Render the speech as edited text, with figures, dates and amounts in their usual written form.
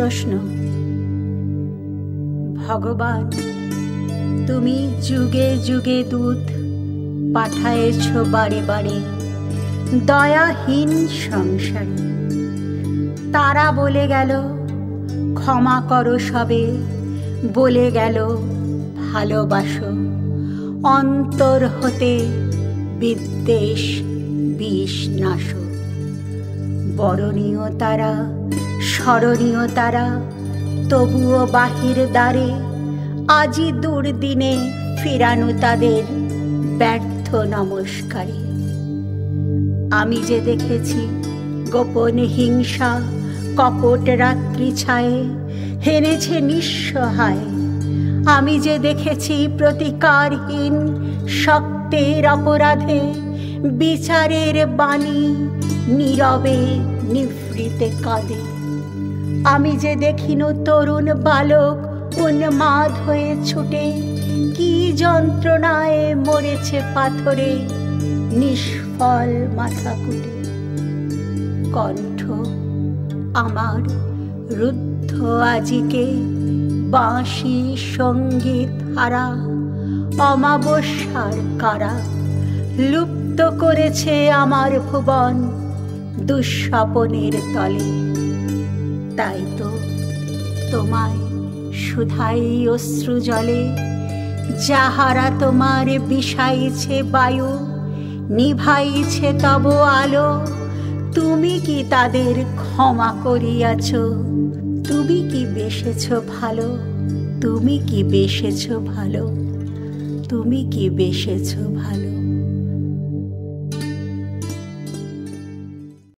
প্রশ্ন। ভগবান, তুমি যুগে যুগে দূত পাঠায়েছ বারে বারে দয়াহীন সংসারে। তারা বলে গেল ক্ষমা করো সবে, বলে গেল ভালোবাসো, অন্তর হতে বিদ্বেষ বিষ নাশো। বরণীয় তারা, স্মরণীয় তারা, তবুও বাহির দ্বারে আজি দুর্দিনে ফিরানো তাদের ব্যর্থ নমস্কারে। আমি যে দেখেছি গোপন হিংসা কপট রাত্রি ছায়ে হেনেছে নিঃসহায়। আমি যে দেখেছি প্রতিকারহীন শক্তের অপরাধে বিচারের বাণী নীরবে নিভৃতে কাঁদে। আমি যে দেখিনু তরুণ বালক উন্মাদ হয়ে ছুটে কি যন্ত্রণায় মরেছে পাথরে নিষ্ফল মাথা কুটে। কণ্ঠ আমার রুদ্ধ আজিকে বাঁশি সঙ্গীত হারা অমাবস্যার কারা লুপ্ত করেছে আমার ভুবন দুঃস্বপনের তলে। তাই তো তোমায় শুধাই অশ্রু জলে, যাহারা তোমার বিষাইছে বায়ু নিভাইছে তব আলো। তুমি কি তাদের ক্ষমা করিয়াছ? তুমি কি বেসেছ ভালো? তুমি কি বেসেছ ভালো? তুমি কি বেসেছ ভালো?